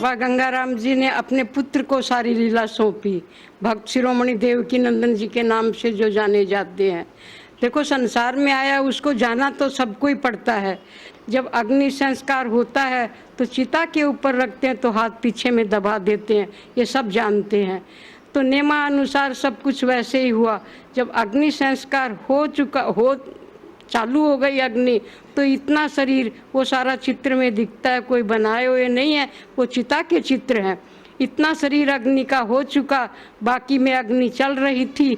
बाबा गंगाराम जी ने अपने पुत्र को सारी लीला सौंपी, भक्त शिरोमणि देवकी नंदन जी के नाम से जो जाने जाते हैं। देखो, संसार में आया उसको जाना तो सबको ही पड़ता है। जब अग्नि संस्कार होता है तो चिता के ऊपर रखते हैं तो हाथ पीछे में दबा देते हैं, ये सब जानते हैं। तो नियमानुसार सब कुछ वैसे ही हुआ। जब अग्नि संस्कार हो चालू हो गई अग्नि, तो इतना शरीर वो सारा चित्र में दिखता है, कोई बनाए हुए नहीं है, वो चिता के चित्र हैं। इतना शरीर अग्नि का हो चुका, बाकी में अग्नि चल रही थी।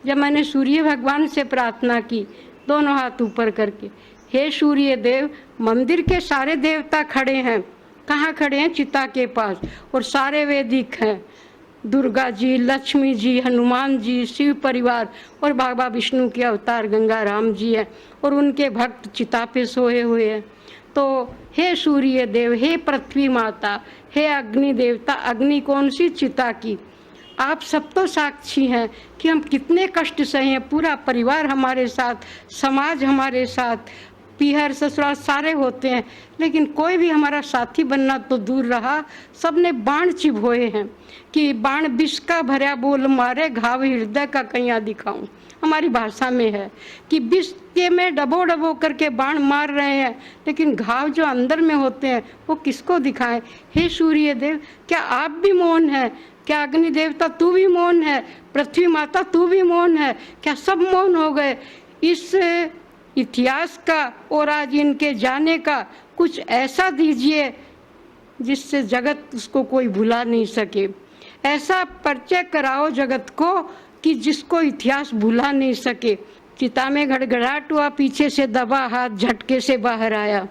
जब मैंने सूर्य भगवान से प्रार्थना की, दोनों हाथ ऊपर करके, हे सूर्य देव, मंदिर के सारे देवता खड़े हैं, कहाँ खड़े हैं? चिता के पास, और सारे वैदिक हैं, दुर्गा जी, लक्ष्मी जी, हनुमान जी, शिव परिवार, और बाबा विष्णु के अवतार गंगाराम जी हैं, और उनके भक्त चिता पे सोए हुए हैं। तो हे सूर्य देव, हे पृथ्वी माता, हे अग्नि देवता, अग्नि कौन सी? चिता की। आप सब तो साक्षी हैं कि हम कितने कष्ट सहे, पूरा परिवार हमारे साथ, समाज हमारे साथ, पीहर ससुराल सारे होते हैं, लेकिन कोई भी हमारा साथी बनना तो दूर रहा। सबने बाण चिभोए हैं कि बाण विष का भरा बोल मारे, घाव हृदय का कहिया दिखाऊं। हमारी भाषा में है कि विष के में डबो डबो करके बाण मार रहे हैं, लेकिन घाव जो अंदर में होते हैं वो किसको दिखाएं? हे सूर्य देव, क्या आप भी मौन है? क्या अग्नि देवता तू भी मौन है? पृथ्वी माता तू भी मौन है? क्या सब मौन हो गए? इस इतिहास का और आज इनके जाने का कुछ ऐसा दीजिए जिससे जगत उसको कोई भुला नहीं सके। ऐसा परिचय कराओ जगत को कि जिसको इतिहास भुला नहीं सके। चिता में गड़गड़ाहट हुआ, पीछे से दबा हाथ झटके से बाहर आया,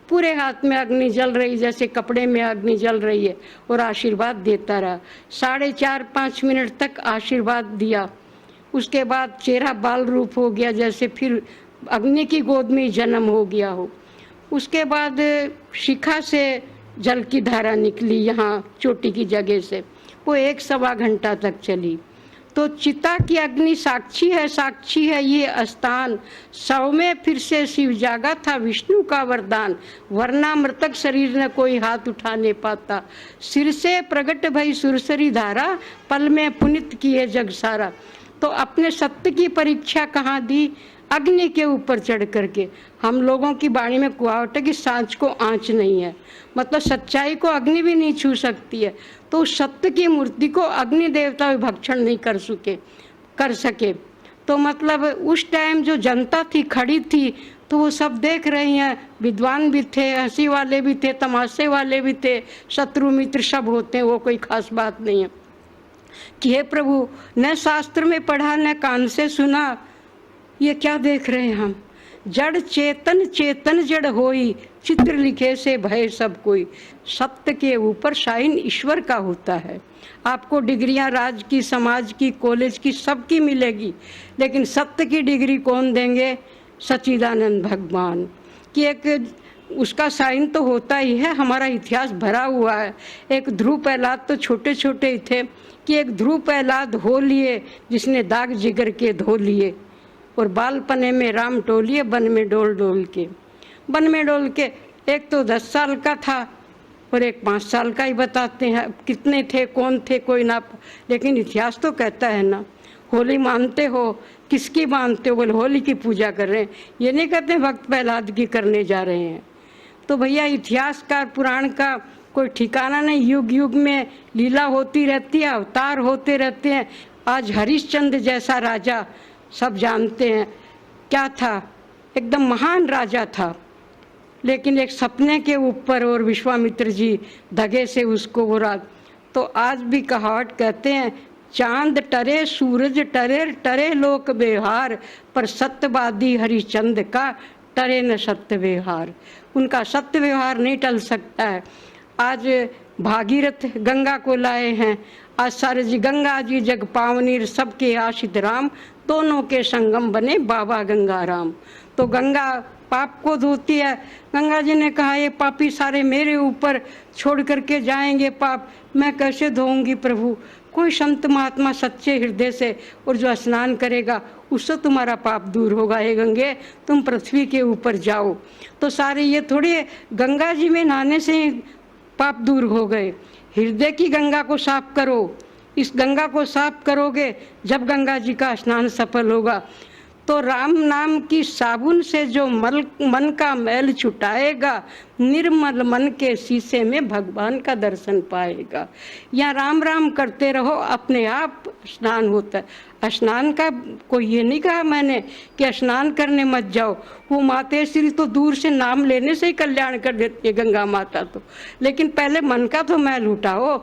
पूरे हाथ में अग्नि जल रही, जैसे कपड़े में अग्नि जल रही है, और आशीर्वाद देता रहा। 4.5-5 मिनट तक आशीर्वाद दिया। उसके बाद चेहरा बाल रूप हो गया, जैसे फिर अग्नि की गोद में जन्म हो गया हो। उसके बाद शिखा से जल की धारा निकली यहाँ चोटी की जगह से, वो 1-1.25 घंटा तक चली। तो चिता की अग्नि साक्षी है, साक्षी है ये स्थान। शव में फिर से शिव जागा था, विष्णु का वरदान, वरना मृतक शरीर न कोई हाथ उठा नहीं पाता। सिर से प्रगट भई सुरसरी धारा, पल में पुनित किए जग सारा। तो अपने सत्य की परीक्षा कहाँ दी? अग्नि के ऊपर चढ़ करके। हम लोगों की वाणी में कुआवट है कि सांच को आंच नहीं है, मतलब सच्चाई को अग्नि भी नहीं छू सकती है। तो उस सत्य की मूर्ति को अग्नि देवता भी भक्षण नहीं कर सके। तो मतलब उस टाइम जो जनता थी खड़ी थी, तो वो सब देख रही हैं, विद्वान भी थे, हंसी वाले भी थे, तमाशे वाले भी थे, शत्रु मित्र सब होते हैं, वो कोई खास बात नहीं है। कि हे प्रभु, न शास्त्र में पढ़ा न कान से सुना, ये क्या देख रहे हैं हम? जड़ चेतन चेतन जड़ होई, चित्र लिखे से भय सब कोई। सत्य के ऊपर शाइन ईश्वर का होता है। आपको डिग्रियां राज की, समाज की, कॉलेज की, सबकी मिलेगी, लेकिन सत्य की डिग्री कौन देंगे? सच्चिदानंद भगवान की एक उसका साइन तो होता ही है। हमारा इतिहास भरा हुआ है। एक ध्रुव प्रहलाद तो छोटे छोटे ही थे कि एक ध्रुव प्रहलाद हो लिए जिसने दाग जिगर के धो लिए, और बालपने में राम टोलिए वन में डोल डोल के। वन में डोल के एक तो 10 साल का था और एक 5 साल का ही बताते हैं। कितने थे, कौन थे, कोई ना, लेकिन इतिहास तो कहता है ना। होली मानते हो? किसकी मानते हो? बोले होली की पूजा कर रहे हैं। ये नहीं कहते भक्त प्रहलाद की करने जा रहे हैं। तो भैया इतिहासकार पुराण का कोई ठिकाना नहीं। युग युग में लीला होती रहती है, अवतार होते रहते हैं। आज हरिश्चंद्र जैसा राजा सब जानते हैं क्या था, एकदम महान राजा था, लेकिन एक सपने के ऊपर, और विश्वामित्र जी धगे से उसको वो रात। तो आज भी कहावत कहते हैं, चांद टरे सूरज टरे, टरे लोक व्यवहार, पर सत्यवादी हरिश्चंद्र का टरे न सत्य व्यवहार। उनका सत्य व्यवहार नहीं टल सकता है। आज भागीरथ गंगा को लाए हैं, आज सारे जी गंगा जी जग पावनी, सबके आशित राम, दोनों के संगम बने बाबा गंगाराम। तो गंगा पाप को धोती है। गंगा जी ने कहा, ये पापी सारे मेरे ऊपर छोड़ करके जाएंगे पाप, मैं कैसे धोऊंगी प्रभु? कोई संत महात्मा सच्चे हृदय से और जो स्नान करेगा उससे तुम्हारा पाप दूर होगा। हे गंगे, तुम पृथ्वी के ऊपर जाओ। तो सारे ये थोड़ी गंगा जी में नहाने से पाप दूर हो गए। हृदय की गंगा को साफ करो। इस गंगा को साफ करोगे, जब गंगा जी का स्नान सफल होगा तो राम नाम की साबुन से जो मन का मैल छुटाएगा, निर्मल मन के शीशे में भगवान का दर्शन पाएगा। या राम राम करते रहो, अपने आप स्नान होता है। स्नान का कोई ये नहीं कहा मैंने कि स्नान करने मत जाओ, वो मातेश्वरी तो दूर से नाम लेने से ही कल्याण कर देती है गंगा माता तो। लेकिन पहले मन का तो मैल उठाओ।